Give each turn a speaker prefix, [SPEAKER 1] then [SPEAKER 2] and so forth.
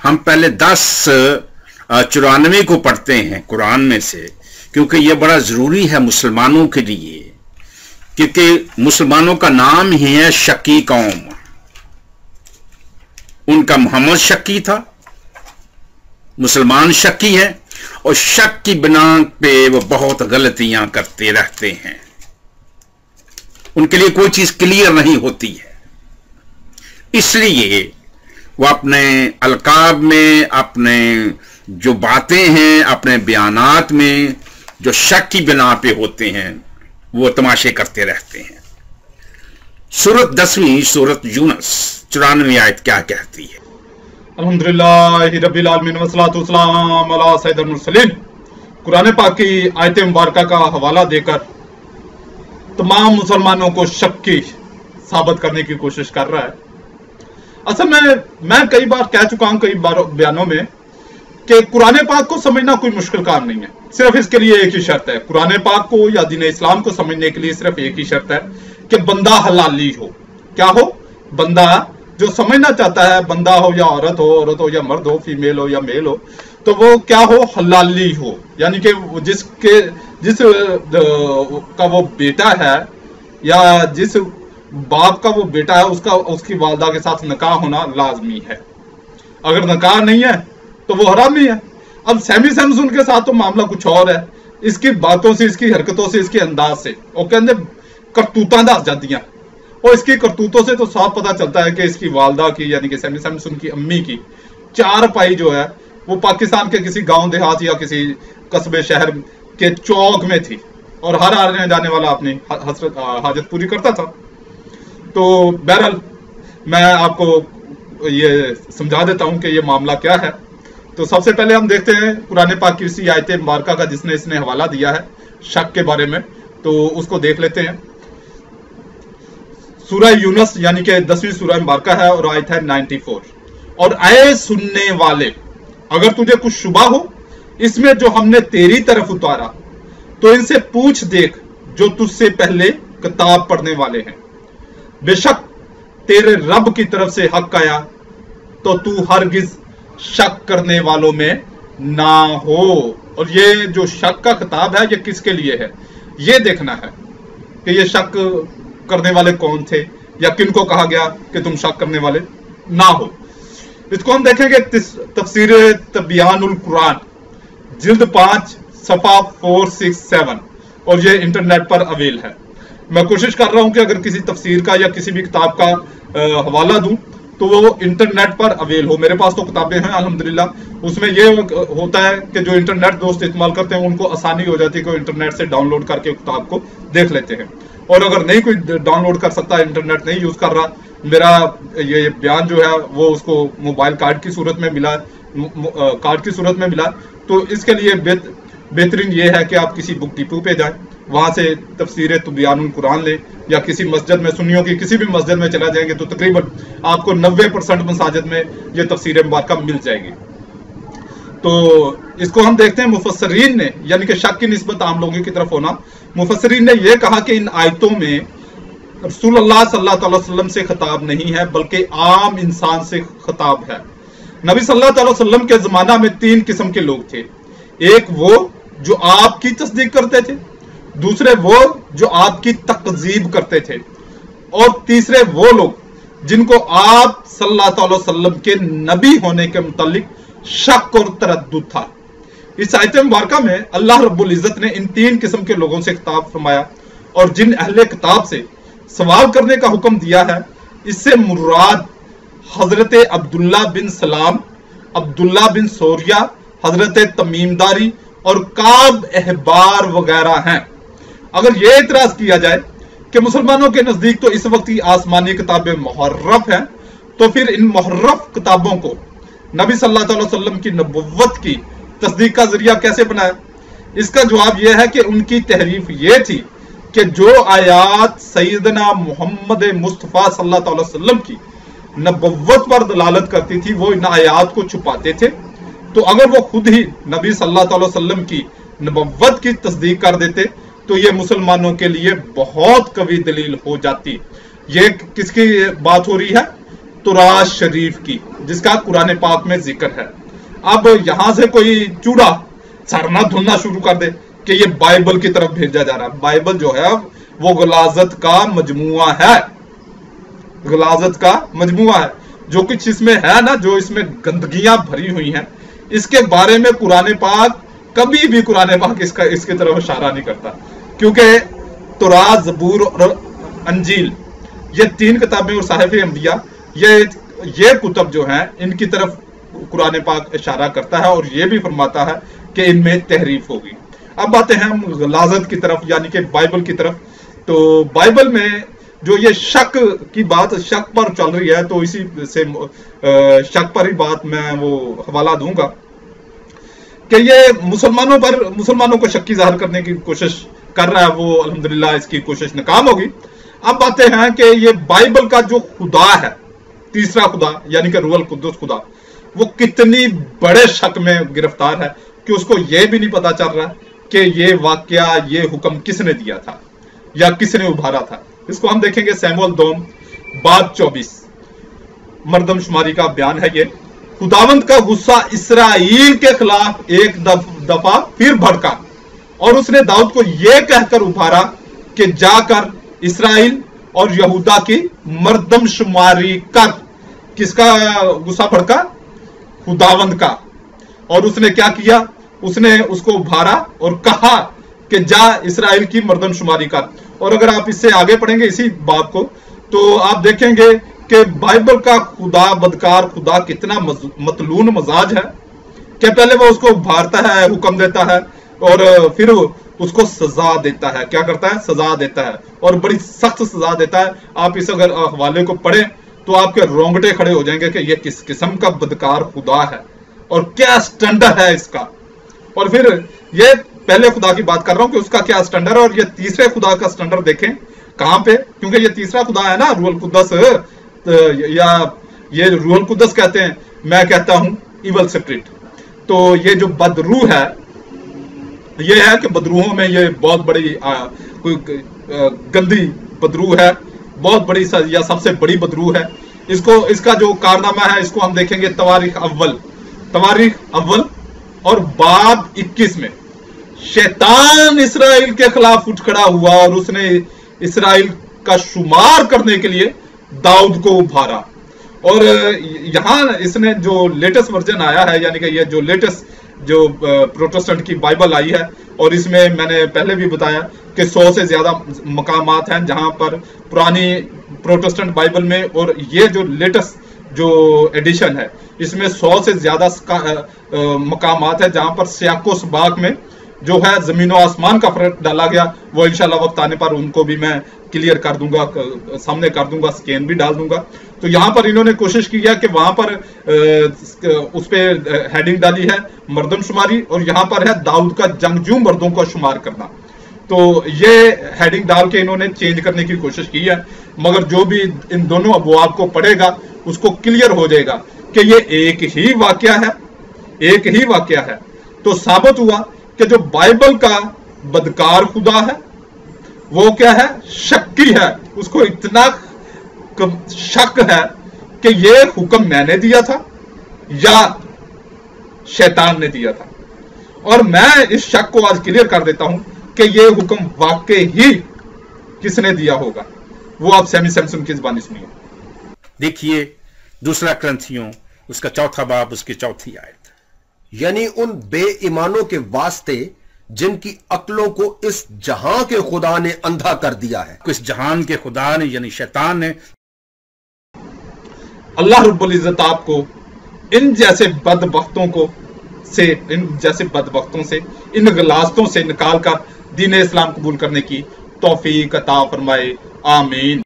[SPEAKER 1] हम पहले 10:94 को पढ़ते हैं कुरान में से, क्योंकि यह बड़ा जरूरी है मुसलमानों के लिए, क्योंकि मुसलमानों का नाम ही है शक्की कौम। उनका मोहम्मद शक्की था, मुसलमान शक्की है, और शक की बिना पे वो बहुत गलतियां करते रहते हैं। उनके लिए कोई चीज क्लियर नहीं होती है, इसलिए वो अपने अलकाब में, अपने जो बातें हैं, अपने बयानात में जो शक की बिना पे होते हैं, वो तमाशे करते रहते हैं। सूरत 10वीं सूरत यूनुस 94 आयत क्या कहती है?
[SPEAKER 2] अल्हम्दुलिल्लाहि रब्बिल आलमीन वस्सलातु वस्सलाम अला सय्यिदिल मुरसलीन। कुरान पाक की आयत मुबारका का हवाला देकर तमाम मुसलमानों को शक्की साबित करने की कोशिश कर रहा है। असल में मैं कई बार कह चुका हूं, कई बार बयानों में, कि कुरान पाक को समझना कोई मुश्किल काम नहीं है। सिर्फ इसके लिए एक ही शर्त है, कुरान पाक को या दीन इस्लाम को समझने के लिए सिर्फ एक ही शर्त है कि बंदा हलाली हो। क्या हो? बंदा जो समझना चाहता है, बंदा हो या औरत हो या मर्द हो, फीमेल हो या मेल हो, तो वो क्या हो? हलाली हो। यानी कि जिस का वो बेटा है या जिस बाप का वो बेटा है, उसकी वालदा के साथ निकाह होना लाजमी है। अगर निकाह नहीं है तो वो हरामी है। अब सैमी सैमसुन के साथ तो मामला कुछ और है। इसकी बातों से, इसकी हरकतों से, इसके अंदाज से, वो कहते करतूतां दस जादियां, और इसकी करतूतों से तो साफ पता चलता है कि इसकी वालदा की, यानी कि सैमी सैमसुन की अम्मी की 4 पाई जो है वो पाकिस्तान के किसी गांव देहात या किसी कस्बे शहर के चौक में थी, और हर आने जाने वाला अपनी हाजत पूरी करता था। तो बहरहाल मैं आपको ये समझा देता हूं कि ये मामला क्या है। तो सबसे पहले हम देखते हैं कुरान पाक की इसी आयत मुबारका का जिसने इसने हवाला दिया है शक के बारे में, तो उसको देख लेते हैं। सूरह यूनुस यानी कि 10वीं सूरह मुबारका है और आयत है 94। और आए सुनने वाले, अगर तुझे कुछ शुबा हो इसमें जो हमने तेरी तरफ उतारा, तो इनसे पूछ देख जो तुझसे पहले किताब पढ़ने वाले हैं। बेशक तेरे रब की तरफ से हक आया, तो तू हरगिज शक करने वालों में ना हो। और ये जो शक का खिताब है ये किसके लिए है, ये देखना है कि ये शक करने वाले कौन थे या किनको कहा गया कि तुम शक करने वाले ना हो। इसको हम देखेंगे तफसीर तबयानुल कुरान जिल्द 5 सफा 467, और ये इंटरनेट पर अवेल है। मैं कोशिश कर रहा हूं कि अगर किसी तफसीर का या किसी भी किताब का हवाला दूं तो वो इंटरनेट पर अवेल हो। मेरे पास तो किताबें हैं अल्हम्दुलिल्लाह। उसमें ये होता है कि जो इंटरनेट दोस्त इस्तेमाल करते हैं उनको आसानी हो जाती है कि वो इंटरनेट से डाउनलोड करके किताब को देख लेते हैं। और अगर नहीं कोई डाउनलोड कर सकता, इंटरनेट नहीं यूज कर रहा, मेरा ये बयान जो है वो उसको मोबाइल कार्ड की सूरत में मिला, तो इसके लिए बेहतरीन ये है कि आप किसी बुक डिपो पे जाएं, वहां से तफसीर तबयानुल कुरान लें, या किसी मस्जिद में, सुन्नियों की किसी भी मस्जिद में चला जाएंगे तो तकरीबन आपको 90% मसाजिद में ये तफसीर मुबारका मिल जाएगी। तो इसको हम देखते हैं मुफस्सरीन ने, यानी कि शक की निस्बत आम लोगों की तरफ होना, मुफस्सरीन ने यह कहा कि इन आयतों में रसूलुल्लाह सल्लल्लाहु अलैहि वसल्लम से खिताब नहीं है बल्कि आम इंसान से खिताब है। नबी सल्लल्लाहु अलैहि वसल्लम के जमाना में 3 किस्म के लोग थे। एक वो जो आपकी तस्दीक करते थे, दूसरे वो जो आपकी तकजीब करते थे, और तीसरे वो लोग जिनको आप सल्लल्लाहु अलैहि वसल्लम के नबी होने के मुतालिक शक और तरद्दुद था। इस आयत मुबारका में अल्लाह रब्बुल इज्जत ने इन 3 किस्म के लोगों से खिताब फरमाया, और जिन अहले किताब से सवाल करने का हुक्म दिया है, इससे मुराद हजरत अब्दुल्ला बिन सलाम, अब्दुल्ला बिन सोरिया, हजरत तमीमदारी और काब अहबार वगैरह हैं। अगर यह इतराज किया जाए कि मुसलमानों के नजदीक तो इस वक्त ही आसमानी किताबें मुहर्रफ हैं, तो फिर इन मुहर्रफ किताबों को नबी सल्लल्लाहु अलैहि वसल्लम की नबुव्वत की तस्दीक का जरिया कैसे बनाया? इसका जवाब यह है कि उनकी तहरीफ यह थी कि जो आयात सैयदना मोहम्मद मुस्तफ़ा सल्लल्लाहु अलैहि वसल्लम की नबुव्वत पर दलालत करती थी वो इन आयात को छुपाते थे। तो अगर वो खुद ही नबी सल्लल्लाहु अलैहि वसल्लम की नबुव्वत की तस्दीक कर देते तो ये मुसलमानों के लिए बहुत कवी दलील हो जाती। ये किसकी बात हो रही है? तुराज शरीफ की, जिसका कुरान पाक में जिक्र है। अब यहां से कोई चूड़ा सरना धुलना शुरू कर दे कि ये बाइबल की तरफ भेजा जा रहा है। बाइबल जो है वो गलाजत का मजमुआ है, गलाजत का मजमुआ है। जो कुछ इसमें है ना, जो इसमें गंदगियां भरी हुई हैं, इसके बारे में कुरान पाक कभी भी कुरान पाक इसके तरफ इशारा नहीं करता, क्योंकि तौरात, ज़बूर और अंजील ये 3 किताबें और साहिफ़े अंबिया, ये कुतुब जो हैं इनकी तरफ कुरान पाक इशारा करता है और ये भी फरमाता है कि इनमें तहरीफ होगी। अब आते हैं हम गलाजत की तरफ, यानी कि बाइबल की तरफ। तो बाइबल में जो ये शक की बात, शक पर चल रही है, तो इसी से शक पर ही बात मैं वो हवाला दूंगा कि ये मुसलमानों को शक्की ज़ाहिर करने की कोशिश कर रहा है। वो अल्हम्दुलिल्लाह इसकी कोशिश नाकाम होगी। अब बातें हैं कि ये बाइबल का जो खुदा है, तीसरा खुदा यानी कि रूहुल कुद्दुस खुदा, वो कितनी बड़े शक में गिरफ्तार है कि उसको ये भी नहीं पता चल रहा कि ये वाकया, ये हुक्म किसने दिया था या किसने उभारा था। इसको हम देखेंगे सैमुअल 2 बाब 24, मर्दमशुमारी का बयान है ये। खुदावंद का गुस्सा इसराइल के खिलाफ एक दफा फिर भड़का और उसने दाऊद को यह कहकर उभारा कि जाकर इसराइल और यहूदा की मर्दमशुमारी कर। किसका गुस्सा भड़का? खुदावंद का। और उसने क्या किया? उसने उसको उभारा और कहा कि जा इसराइल की मर्दमशुमारी कर। और अगर आप इससे आगे पढ़ेंगे इसी बात को, तो आप देखेंगे कि बाइबल का खुदा, बदकार खुदा कितना मतलून मजाज है कि पहले वो उसको उभारता है, हुक्म देता है और फिर उसको सजा देता है। क्या करता है? सजा देता है, और बड़ी सख्त सजा देता है। आप इस अगर हवाले को पढ़ें तो आपके रोंगटे खड़े हो जाएंगे कि ये किस किस्म का बदकार खुदा है और क्या स्टैंडर्ड है इसका। और फिर ये पहले खुदा की बात कर रहा हूं कि उसका क्या स्टैंडर्ड है, और ये तीसरे खुदा का स्टैंडर्ड देखें कहां पे, क्योंकि ये तीसरा खुदा है ना रूहुल कुद्दस, या ये रूहुल कुद्दस कहते हैं, मैं कहता हूं इवल स्पिरिट। तो ये जो बदरू है, ये है कि बदरूहों में ये बहुत बड़ी कोई गंदी बदरू है, बहुत बड़ी या सबसे बड़ी बदरू है। इसका जो कारनामा है इसको हम देखेंगे तवारीख अव्वल और बाब 21 में। शैतान इसराइल के खिलाफ उठ खड़ा हुआ और उसने इसराइल का शुमार करने के लिए दाऊद को उभारा। और यहां इसने जो लेटेस्ट वर्जन आया है, यानी कि ये जो लेटेस्ट जो प्रोटेस्टेंट की बाइबल आई है, और इसमें मैंने पहले भी बताया कि 100 से ज्यादा मकामात हैं जहां पर पुरानी प्रोटेस्टेंट बाइबल में, और ये जो लेटेस्ट जो एडिशन है इसमें 100 से ज्यादा मकामात है जहां पर सियाको सबाक में जो है जमीन और आसमान का फर्क डाला गया। वो इंशाल्लाह वक्त आने पर उनको भी मैं क्लियर कर दूंगा, सामने कर दूंगा, स्कैन भी डाल दूंगा। तो यहाँ पर इन्होंने कोशिश की है कि वहां पर उस पर हेडिंग डाली है मर्दमशुमारी, और यहाँ पर है दाऊद का जंगजू मर्दों को शुमार करना। तो ये हेडिंग डाल के इन्होंने चेंज करने की कोशिश की है, मगर जो भी इन दोनों अबवाब को पढ़ेगा उसको क्लियर हो जाएगा कि ये एक ही वाकया है, एक ही वाकया है। तो साबित हुआ कि जो बाइबल का बदकार खुदा है वो क्या है? शक्की है। उसको इतना शक है कि ये हुक्म मैंने दिया था या शैतान ने दिया था। और मैं इस शक को आज क्लियर कर देता हूं कि ये हुक्म वाकई ही किसने दिया होगा। वो आप सैमी सैमसन की जुबानी सुनिए।
[SPEAKER 1] देखिए 2 क्रंथियों उसका 4 बाब उसकी 4 आयत।
[SPEAKER 3] यानी उन बेईमानों के वास्ते जिनकी अक्लों को इस जहां के खुदा ने अंधा कर दिया है।
[SPEAKER 1] इस जहान के खुदा ने यानी शैतान ने।
[SPEAKER 2] अल्लाह रब्बुल इज्जत आपको इन जैसे बदबख्तों से, इन गलास्तों से निकाल कर दीन इस्लाम कबूल करने की तौफीक अता फरमाए। आमीन।